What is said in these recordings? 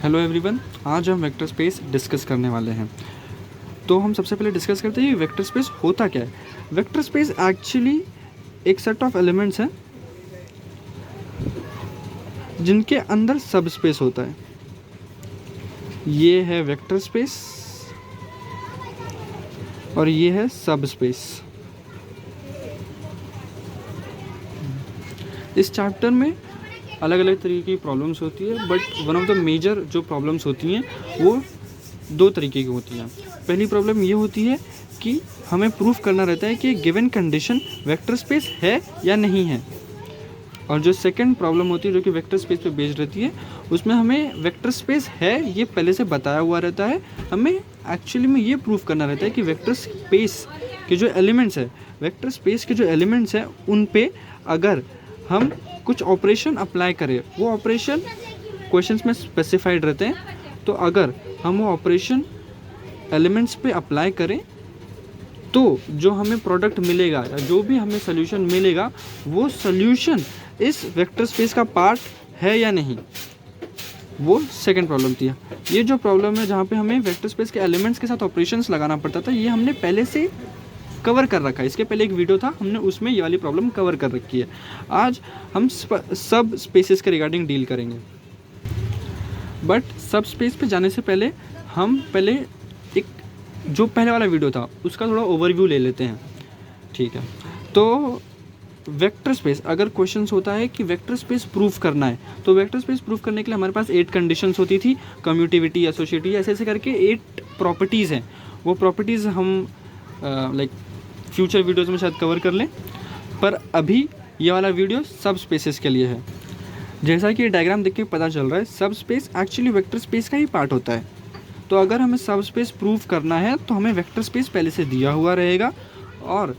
Hello everyone, आज हम vector space discuss करने वाले हैं। तो हम सबसे पहले डिस्कस करते हैं वेक्टर स्पेस होता क्या है। वेक्टर स्पेस एक्चुअली एक सेट ऑफ एलिमेंट्स हैं जिनके अंदर सब स्पेस होता है। ये है वेक्टर स्पेस और ये है सब स्पेस। इस चैप्टर में अलग अलग तरीके की प्रॉब्लम्स होती है, but one of the major जो प्रॉब्लम्स होती हैं वो दो तरीके की होती हैं। पहली प्रॉब्लम ये होती है कि हमें प्रूफ करना रहता है कि गिवन कंडीशन वेक्टर स्पेस है या नहीं है, और जो सेकंड प्रॉब्लम होती है जो कि वेक्टर स्पेस पे बेस्ड रहती है, उसमें हमें वेक्टर स्पेस है ये पहले से बताया हुआ रहता है। हमें एक्चुअली में ये प्रूफ करना रहता है कि वेक्टर स्पेस के जो एलिमेंट्स है, वेक्टर स्पेस के जो एलिमेंट्स हैं उन पे अगर हम कुछ ऑपरेशन अप्लाई करें, वो ऑपरेशन क्वेश्चंस में स्पेसिफाइड रहते हैं। तो अगर हम वो ऑपरेशन एलिमेंट्स पे अप्लाई करें तो जो हमें प्रोडक्ट मिलेगा या जो भी हमें सोल्यूशन मिलेगा, वो सोल्यूशन इस वेक्टर स्पेस का पार्ट है या नहीं, वो सेकंड प्रॉब्लम थी। ये जो प्रॉब्लम है जहाँ पे हमें वेक्टर स्पेस के एलिमेंट्स के साथ ऑपरेशंस लगाना पड़ता था, ये हमने पहले से कवर कर रखा है। इसके पहले एक वीडियो था, हमने उसमें ये वाली प्रॉब्लम कवर कर रखी है। आज हम सब स्पेसेस के रिगार्डिंग डील करेंगे, बट सब स्पेस पे जाने से पहले हम पहले एक जो पहले वाला वीडियो था उसका थोड़ा ओवरव्यू ले लेते हैं, ठीक है। तो वेक्टर स्पेस, अगर क्वेश्चंस होता है कि वेक्टर स्पेस प्रूफ करना है, तो वेक्टर स्पेस प्रूफ करने के लिए हमारे पास 8 कंडीशंस होती थी, कम्यूटिविटी, एसोसिएटिविटी, ऐसे ऐसे करके 8 प्रॉपर्टीज़ हैं। वो प्रॉपर्टीज़ हम लाइक फ्यूचर वीडियोज़ में शायद कवर कर लें, पर अभी ये वाला वीडियो सब स्पेसेस के लिए है। जैसा कि ये डायग्राम देख के पता चल रहा है, सब स्पेस एक्चुअली वेक्टर स्पेस का ही पार्ट होता है। तो अगर हमें सब स्पेस प्रूफ करना है तो हमें वेक्टर स्पेस पहले से दिया हुआ रहेगा और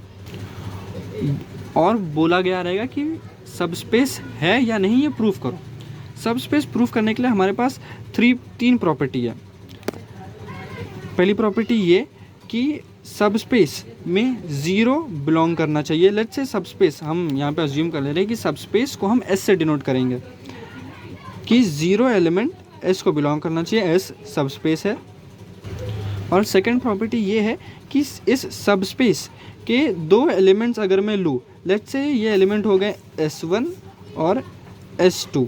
बोला गया रहेगा कि सब स्पेस है या नहीं, ये प्रूफ करो। सब स्पेस प्रूफ करने के लिए हमारे पास तीन प्रॉपर्टी है। पहली प्रॉपर्टी ये कि सब स्पेस में ज़ीरो बिलोंग करना चाहिए। लेट्स से सब स्पेस, हम यहाँ पे अज्यूम कर ले रहे हैं कि सब स्पेस को हम एस से डिनोट करेंगे कि ज़ीरो एलिमेंट एस को बिलोंग करना चाहिए, एस सब स्पेस है। और सेकंड प्रॉपर्टी ये है कि इस सब स्पेस के दो एलिमेंट्स अगर मैं लूँ, लेट्स से ये एलिमेंट हो गए S1 और S2।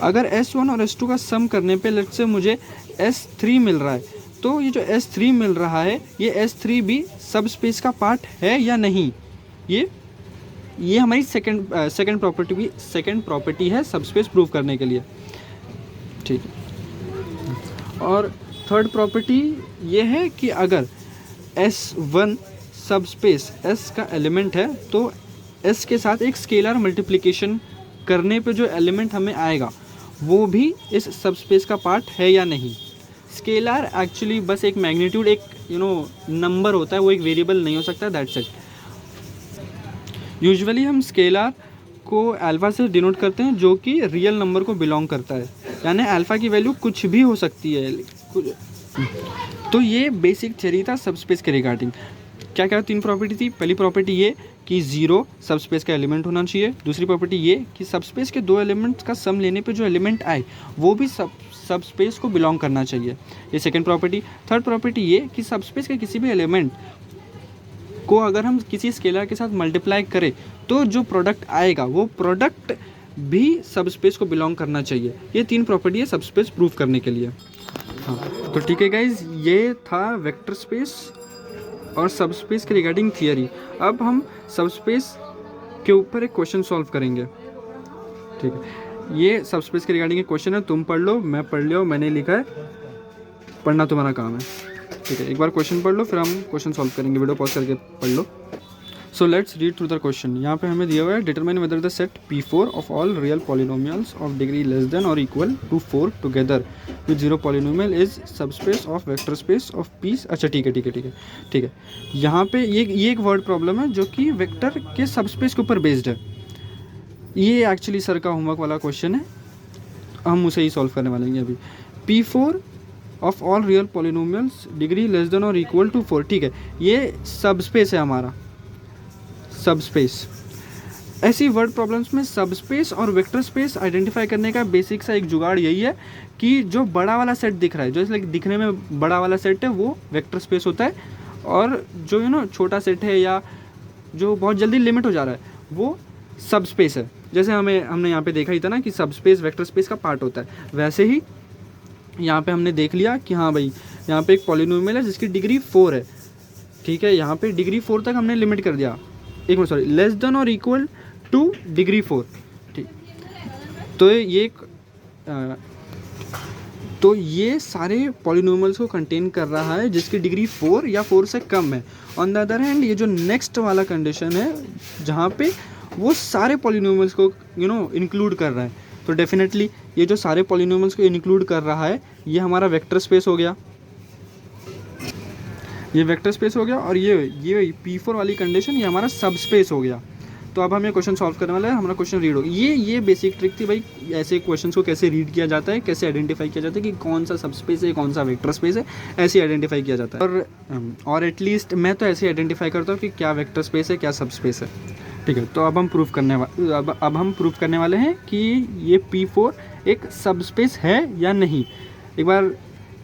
अगर S1 और S2 का सम करने पे लेट्स से मुझे S3 मिल रहा है, तो ये जो S3 मिल रहा है, ये S3 भी सब स्पेस का पार्ट है या नहीं, ये हमारी सेकंड प्रॉपर्टी है सब स्पेस प्रूव करने के लिए, ठीक है। और थर्ड प्रॉपर्टी ये है कि अगर S1 सब स्पेस S का एलिमेंट है, तो S के साथ एक स्केलर मल्टीप्लिकेशन करने पे जो एलिमेंट हमें आएगा वो भी इस सब स्पेस का पार्ट है या नहीं। स्केलर एक्चुअली बस एक मैग्नीट्यूड, एक नंबर होता है, वो एक वेरिएबल नहीं हो सकता, दैट्स इट। यूजुअली हम स्केलर को अल्फ़ा से डिनोट करते हैं जो कि रियल नंबर को बिलोंग करता है, यानी अल्फ़ा की वैल्यू कुछ भी हो सकती है। तो ये बेसिक थ्योरी था सब स्पेस के रिगार्डिंग। क्या क्या 3 प्रॉपर्टी थी। पहली प्रॉपर्टी ये कि ज़ीरो सब स्पेस का एलिमेंट होना चाहिए। दूसरी प्रॉपर्टी ये कि सब स्पेस के दो एलिमेंट्स का सम लेने पे जो एलिमेंट आए वो भी सब स्पेस को बिलोंग करना चाहिए, ये सेकंड प्रॉपर्टी। थर्ड प्रॉपर्टी ये कि सब स्पेस के किसी भी एलिमेंट को अगर हम किसी स्केलर के साथ मल्टीप्लाई करें तो जो प्रोडक्ट आएगा वो प्रोडक्ट भी सब स्पेस को बिलोंग करना चाहिए। ये 3 प्रॉपर्टी है सब स्पेस प्रूफ करने के लिए। हाँ, तो ठीक है गाइज, ये था वेक्टर स्पेस और सब स्पेस के रिगार्डिंग थियरी। अब हम सब स्पेस के ऊपर एक क्वेश्चन सॉल्व करेंगे, ठीक है। ये सब स्पेस के रिगार्डिंग एक क्वेश्चन है, तुम पढ़ लो, मैं पढ़ लिया, मैंने लिखा है, पढ़ना तुम्हारा काम है, ठीक है। एक बार क्वेश्चन पढ़ लो, फिर हम क्वेश्चन सॉल्व करेंगे, वीडियो पॉज करके पढ़ लो। So let's read through the question. यहाँ पे हमें दिया हुआ है, determine whether the set P4 of all real polynomials of degree less than और equal to 4 together with zero polynomial is subspace of vector space of P। अच्छा ठीक है। यहाँ पे ये एक वर्ड प्रॉब्लम है जो कि वेक्टर के सब स्पेस के ऊपर बेस्ड है। ये एक्चुअली सर का होमवर्क वाला क्वेश्चन है, हम उसे ही सॉल्व करने वाले हैं अभी। P4 of all real polynomials degree less than और इक्वल टू 4, ठीक है। ये सब स्पेस है हमारा, सब स्पेस। ऐसी वर्ड प्रॉब्लम्स में सब स्पेस और वेक्टर स्पेस आइडेंटिफाई करने का बेसिक सा एक जुगाड़ यही है कि जो बड़ा वाला सेट दिख रहा है, जो इसलिए दिखने में बड़ा वाला सेट है, वो वेक्टर स्पेस होता है, और जो छोटा सेट है या जो बहुत जल्दी लिमिट हो जा रहा है वो सब स्पेस है। जैसे हमने यहाँ पे देखा ही था ना कि सब स्पेस वेक्टर स्पेस का पार्ट होता है, वैसे ही यहाँ पे हमने देख लिया कि हाँ भाई यहाँ पे एक पॉलिनोमियल है जिसकी डिग्री 4 है, ठीक है। यहाँ पे डिग्री 4 तक हमने लिमिट कर दिया, एक मिनट सॉरी, लेस देन और इक्वल टू डिग्री 4, ठीक। तो ये सारे पॉलिनोमियल्स को कंटेन कर रहा है जिसकी डिग्री 4 या 4 से कम है। ऑन द अदर हैंड ये जो नेक्स्ट वाला कंडीशन है जहाँ पे वो सारे पॉलिनोमियल्स को इंक्लूड कर रहा है, तो डेफिनेटली ये जो सारे पॉलिनोमियल्स को इंक्लूड कर रहा है ये हमारा वेक्टर स्पेस हो गया, ये वेक्टर स्पेस हो गया, और ये P4 वाली कंडीशन ये हमारा सब स्पेस हो गया। तो अब हम ये क्वेश्चन सॉल्व करने वाला है, हमारा क्वेश्चन रीड होगा। ये बेसिक ट्रिक थी भाई, ऐसे क्वेश्चंस को कैसे रीड किया जाता है, कैसे आइडेंटिफाई किया जाता है कि कौन सा सब स्पेस है कौन सा वेक्टर स्पेस है, ऐसे आइडेंटिफाई किया जाता है। और एटलीस्ट मैं तो ऐसे आइडेंटिफाई करता हूँ कि क्या वेक्टर स्पेस है क्या सब स्पेस है, ठीक है। तो अब हम प्रूफ करने वाले हैं कि ये P4 एक सब स्पेस है या नहीं। एक बार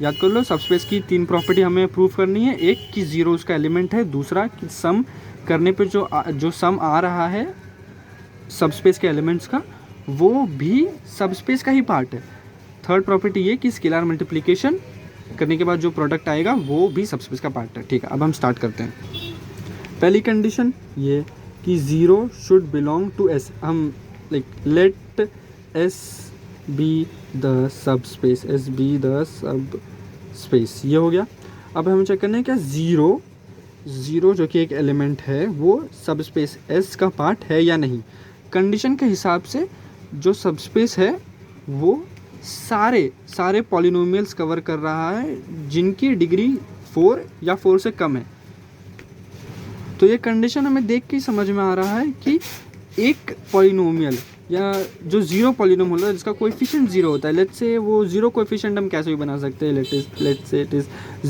याद कर लो, सब स्पेस की 3 प्रॉपर्टी हमें प्रूफ करनी है। एक कि 0 उसका एलिमेंट है, दूसरा कि सम करने पे जो सम आ रहा है सब स्पेस के एलिमेंट्स का वो भी सब स्पेस का ही पार्ट है। थर्ड प्रॉपर्टी ये कि स्केलर मल्टीप्लिकेशन करने के बाद जो प्रोडक्ट आएगा वो भी सब स्पेस का पार्ट है, ठीक है। अब हम स्टार्ट करते हैं। पहली कंडीशन ये कि 0 शुड बिलोंग टू S, हम let S be the subspace, S be the subspace, ये हो गया। अब हमें चेक करना है क्या 0 जो कि एक एलिमेंट है वो सब स्पेस S का पार्ट है या नहीं। कंडीशन के हिसाब से जो सब स्पेस है वो सारे पॉलिनोमियल्स कवर कर रहा है जिनकी डिग्री 4 या 4 से कम है। तो ये कंडीशन हमें देख के समझ में आ रहा है कि एक पॉलिनोमियल या जो 0 पॉलिनोमियल है जिसका कोएफिशिएंट 0 होता है, लेट्स से वो 0 कोएफिशिएंट हम कैसे भी बना सकते हैं, let's say it is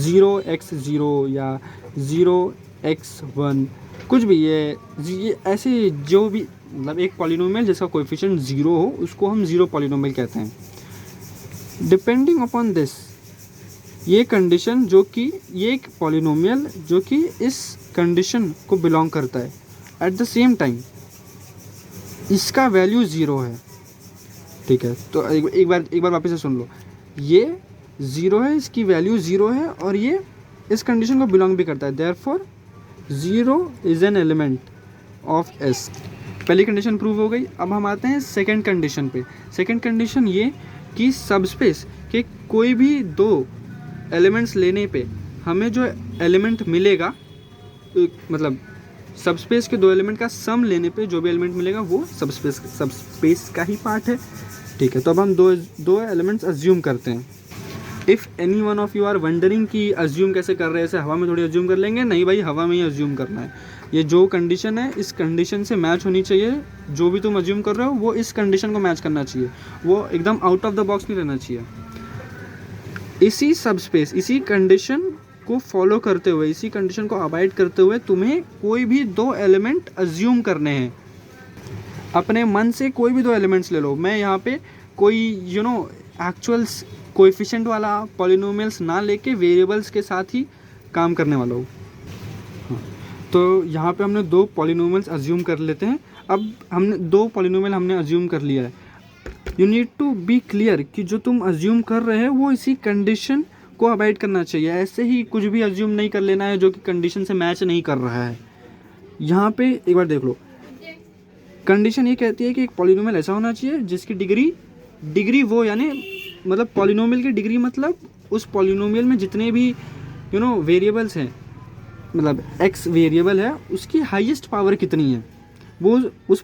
0x0 या 0x1, कुछ भी, ये ऐसे जो भी मतलब एक पॉलिनोमियल जिसका कोएफिशिएंट 0 हो उसको हम 0 पॉलिनोमियल कहते हैं। डिपेंडिंग अपॉन दिस, ये कंडीशन जो कि ये एक पॉलिनोमियल जो कि इस कंडीशन को बिलोंग करता है, एट द सेम टाइम इसका वैल्यू 0 है, ठीक है। तो एक बार वापस से सुन लो, ये 0 है, इसकी वैल्यू 0 है और ये इस कंडीशन को बिलोंग भी करता है, therefore 0 is an element of S। पहली कंडीशन प्रूव हो गई। अब हम आते हैं सेकंड कंडीशन पे। सेकंड कंडीशन ये कि सब स्पेस के कोई भी 2 एलिमेंट्स लेने पे हमें जो एलिमेंट मिलेगा, मतलब सब स्पेस के 2 एलिमेंट का सम लेने पे जो भी एलिमेंट मिलेगा वो सब स्पेस का ही पार्ट है, ठीक है। तो अब हम दो एलिमेंट्स अज्यूम करते हैं। If any one of you are wondering कि अज्यूम कैसे कर रहे हैं, ऐसे हवा में थोड़ी अज्यूम कर लेंगे, नहीं भाई, हवा में ही अज्यूम करना है। ये जो कंडीशन है इस कंडीशन से मैच होनी चाहिए, जो भी तुम अज्यूम कर रहे हो वो इस कंडीशन को मैच करना चाहिए, वो एकदम आउट ऑफ द बॉक्स नहीं रहना चाहिए। इसी सब स्पेस, इसी कंडीशन को फॉलो करते हुए, इसी कंडीशन को अवॉइड करते हुए तुम्हें कोई भी 2 एलिमेंट अज्यूम करने हैं। अपने मन से कोई भी 2 एलिमेंट्स ले लो। मैं यहाँ पे कोई एक्चुअल कोएफिशिएंट वाला पॉलिनोमियल्स ना लेके वेरिएबल्स के साथ ही काम करने वाला हूँ। तो यहाँ पे हमने 2 पॉलिनोमियल्स अज्यूम कर लेते हैं। अब हमने 2 पॉलिनोमियल हमने अज्यूम कर लिया है। You need to be clear कि जो तुम अज्यूम कर रहे हैं वो इसी कंडीशन को अवॉइड करना चाहिए। ऐसे ही कुछ भी अज्यूम नहीं कर लेना है जो कि कंडीशन से मैच नहीं कर रहा है। यहाँ पे एक बार देख लो, कंडीशन ये कहती है कि एक पॉलिनोमियल ऐसा होना चाहिए जिसकी डिग्री वो, यानी मतलब पॉलिनोमियल की डिग्री मतलब उस पॉलिनोमियल में जितने भी वेरिएबल्स हैं, मतलब x वेरिएबल है, उसकी हाईएस्ट पावर कितनी है वो उस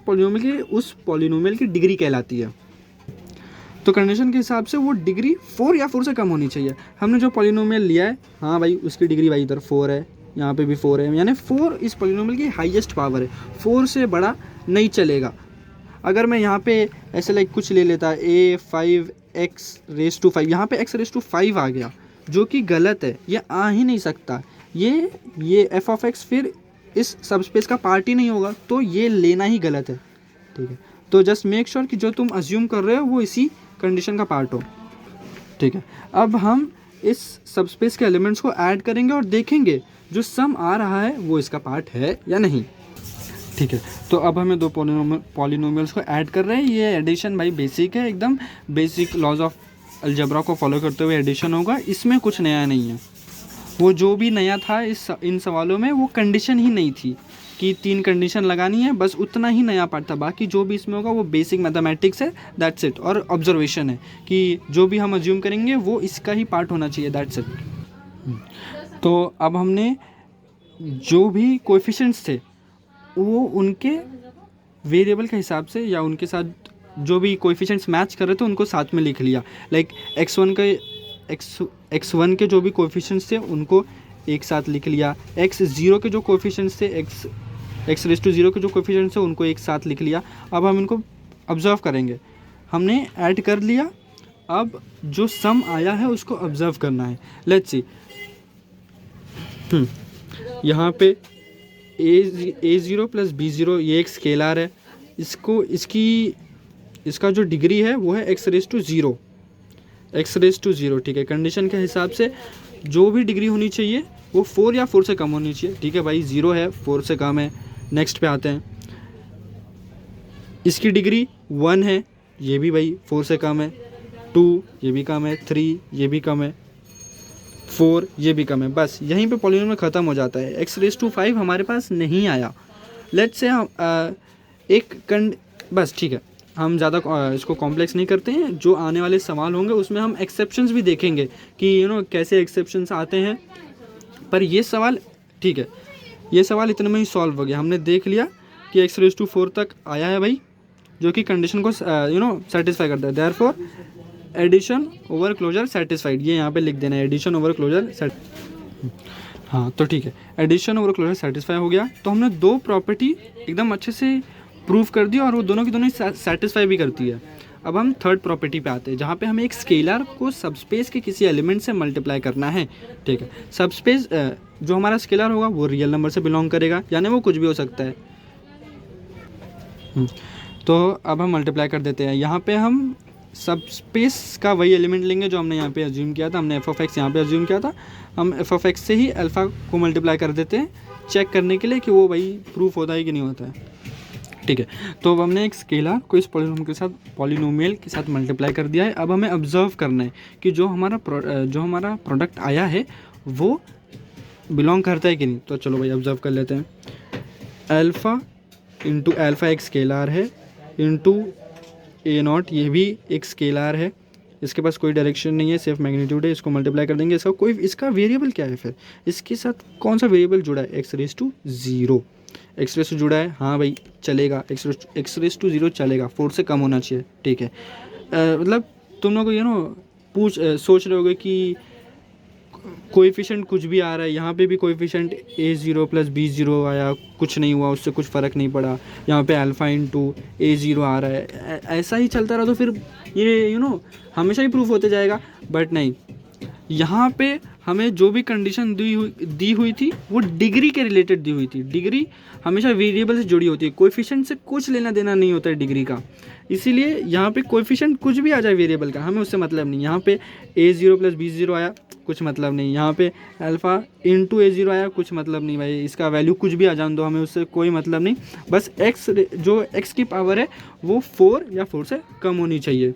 पॉलिनोमियल की डिग्री कहलाती है। तो कंडीशन के हिसाब से वो डिग्री 4 या 4 से कम होनी चाहिए। हमने जो पॉलिनोमियल लिया है, हाँ भाई, उसकी डिग्री भाई इधर 4 है, यहाँ पे भी 4 है, यानी 4 इस पॉलिनोमियल की हाईएस्ट पावर है, 4 से बड़ा नहीं चलेगा। अगर मैं यहाँ पे ऐसे कुछ ले लेता a5x⁵, यहाँ पे x⁵ आ गया जो कि गलत है, ये आ ही नहीं सकता। ये f(x) फिर इस सब स्पेस का पार्ट ही नहीं होगा, तो ये लेना ही गलत है, ठीक है। तो जस्ट मेक श्योर कि जो तुम अज्यूम कर रहे हो वो इसी कंडीशन का पार्ट हो, ठीक है। अब हम इस सबस्पेस के एलिमेंट्स को ऐड करेंगे और देखेंगे जो सम आ रहा है वो इसका पार्ट है या नहीं, ठीक है। तो अब हमें दो पॉलिनोमियल्स को ऐड कर रहे हैं। ये एडिशन भाई बेसिक है, एकदम बेसिक लॉज ऑफ अलजेब्रा को फॉलो करते हुए एडिशन होगा, इसमें कुछ नया नहीं है। वो जो भी नया था इन सवालों में वो कंडीशन ही नहीं थी कि 3 कंडीशन लगानी है, बस उतना ही नया पार्ट था। बाकी जो भी इसमें होगा वो बेसिक मैथमेटिक्स है, दैट्स इट। और ऑब्जर्वेशन है कि जो भी हम अज्यूम करेंगे वो इसका ही पार्ट होना चाहिए, दैट्स इट। तो अब हमने जो भी कोएफिशिएंट्स थे वो उनके वेरिएबल के हिसाब से या उनके साथ जो भी कोएफिशिएंट्स मैच कर रहे थे उनको साथ में लिख लिया। लाइक x1 के जो भी कोएफिशिएंट्स थे उनको एक साथ लिख लिया, x0 के जो कोएफिशिएंट्स थे x⁻0 के जो कोएफिशिएंट्स थे उनको एक साथ लिख लिया। अब हम इनको ऑब्जर्व करेंगे। हमने ऐड कर लिया, अब जो सम आया है उसको ऑब्जर्व करना है। लेट्स सी, यहाँ पे a0 प्लस b0 ये एक स्केलर है, इसका जो डिग्री है वो है x⁻0, ठीक है। कंडीशन के हिसाब से जो भी डिग्री होनी चाहिए वो 4 या 4 से कम होनी चाहिए, ठीक है भाई। 0 है, 4 से कम है। नेक्स्ट पे आते हैं, इसकी डिग्री 1 है, ये भी भाई 4 से कम है। 2 ये भी कम है, 3 ये भी कम है, 4 ये भी कम है। बस यहीं पे पॉलिनोमियल ख़त्म हो जाता है। x⁻5 हमारे पास नहीं आया। लेट्स से हम बस ठीक है, हम ज़्यादा इसको कॉम्प्लेक्स नहीं करते हैं। जो आने वाले सवाल होंगे उसमें हम एक्सेप्शंस भी देखेंगे कि कैसे एक्सेप्शंस आते हैं। पर ये सवाल ठीक है, ये सवाल इतने में ही सॉल्व हो गया। हमने देख लिया कि x⁻4 तक आया है भाई, जो कि कंडीशन को सेटिस्फाई करता है। Therefore addition over closure satisfied, ये यहाँ पे लिख देना है, एडिशन ओवर क्लोजर हाँ तो ठीक है, एडिशन ओवर क्लोजर सेटिस्फाई हो गया। तो हमने 2 प्रॉपर्टी एकदम अच्छे से प्रूव कर दी और वो दोनों की दोनों सेटिस्फाई भी करती है। अब हम थर्ड प्रॉपर्टी पे आते हैं, जहाँ पे हमें एक स्केलर को सबस्पेस के किसी एलिमेंट से मल्टीप्लाई करना है, ठीक है। सबस्पेस जो हमारा स्केलर होगा वो रियल नंबर से बिलोंग करेगा, यानी वो कुछ भी हो सकता है। तो अब हम मल्टीप्लाई कर देते हैं। यहाँ पे हम सबस्पेस का वही एलिमेंट लेंगे जो हमने यहाँ पे अज्यूम किया था। हमने f(x) यहाँ पे अज्यूम किया था, हम f(x) से ही अल्फ़ा को मल्टीप्लाई कर देते हैं, चेक करने के लिए कि वो भाई प्रूफ होता है कि नहीं होता है, ठीक है। तो अब हमने एक स्केलर को इस पॉलिनोमियल के साथ मल्टीप्लाई कर दिया है। अब हमें ऑब्जर्व करना है कि जो हमारा प्रोडक्ट आया है वो बिलोंग करता है कि नहीं। तो चलो भाई ऑब्जर्व कर लेते हैं। अल्फ़ा इंटू अल्फ़ा एक स्केलर है, इंटू a0 ये भी एक स्केलर है, इसके पास कोई डायरेक्शन नहीं है, सिर्फ मैग्नीट्यूड है। इसको मल्टीप्लाई कर देंगे। इसका वेरिएबल क्या है, फिर इसके साथ कौन सा वेरिएबल जुड़ा है, x⁻0 जुड़ा है। हाँ भाई चलेगा, x⁻0 चलेगा, 4 से कम होना चाहिए, ठीक है। मतलब तुम लोग सोच रहे होगे कि कोएफिशिएंट कुछ भी आ रहा है, यहाँ पे भी कोएफिशिएंट a0 प्लस b0 आया, कुछ नहीं हुआ, उससे कुछ फ़र्क नहीं पड़ा। यहाँ पे अल्फ़ा इंटू a0 आ रहा है, ऐसा ही चलता रहा तो फिर ये हमेशा ही प्रूफ होते जाएगा। बट नहीं, यहाँ पे हमें जो भी कंडीशन दी हुई थी वो डिग्री के रिलेटेड दी हुई थी। डिग्री हमेशा वेरिएबल से जुड़ी होती है, कोएफिशिएंट से कुछ लेना देना नहीं होता है डिग्री का। इसीलिए यहाँ पे कोएफिशिएंट कुछ भी आ जाए वेरिएबल का, हमें उससे मतलब नहीं। यहाँ पे a0 प्लस b0 आया, कुछ मतलब नहीं। यहाँ पे अल्फ़ा इंटू a0 आया, कुछ मतलब नहीं भाई, इसका वैल्यू कुछ भी आ जान दो, हमें उससे कोई मतलब नहीं। बस जो x की पावर है वो 4 या 4 से कम होनी चाहिए,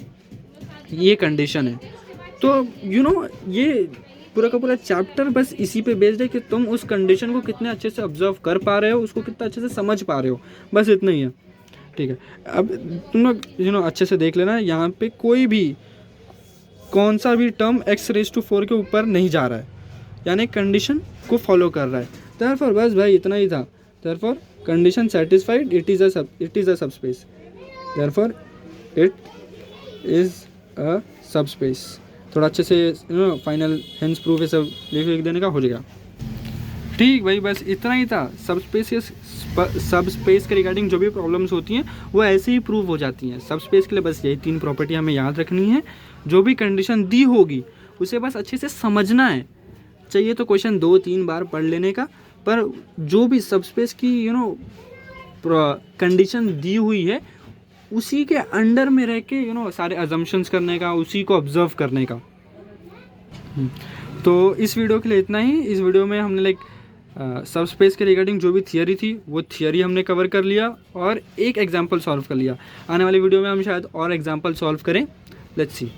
ये कंडीशन है। तो ये पूरा का पूरा चैप्टर बस इसी पे बेस्ड है कि तुम उस कंडीशन को कितने अच्छे से ऑब्जर्व कर पा रहे हो, उसको कितना अच्छे से समझ पा रहे हो, बस इतना ही है, ठीक है। अब तुम लोग अच्छे से देख लेना, यहाँ पे कोई भी कौन सा भी टर्म x⁻4 के ऊपर नहीं जा रहा है, यानी कंडीशन को फॉलो कर रहा है। देयरफॉर बस भाई इतना ही था। Therefore condition satisfied, it is a subspace. Therefore it is a subspace. थोड़ा अच्छे से फाइनल हेंस प्रूफ ये सब लिख देने का हो जाएगा, ठीक भाई। बस इतना ही था। सबस्पेस के रिगार्डिंग जो भी प्रॉब्लम्स होती हैं वो ऐसे ही प्रूव हो जाती हैं। सबस्पेस के लिए बस यही 3 प्रॉपर्टी हमें याद रखनी है। जो भी कंडीशन दी होगी उसे बस अच्छे से समझना है। चाहिए तो क्वेश्चन 2-3 बार पढ़ लेने का, पर जो भी सबस्पेस की कंडीशन दी हुई है उसी के अंडर में रह के सारे अजम्पशंस करने का, उसी को ऑब्जर्व करने का। तो इस वीडियो के लिए इतना ही। इस वीडियो में हमने सब स्पेस के रिगार्डिंग जो भी थियरी थी वो थियरी हमने कवर कर लिया और एक एग्जाम्पल सॉल्व कर लिया। आने वाली वीडियो में हम शायद और एग्जाम्पल सॉल्व करें। Let's see.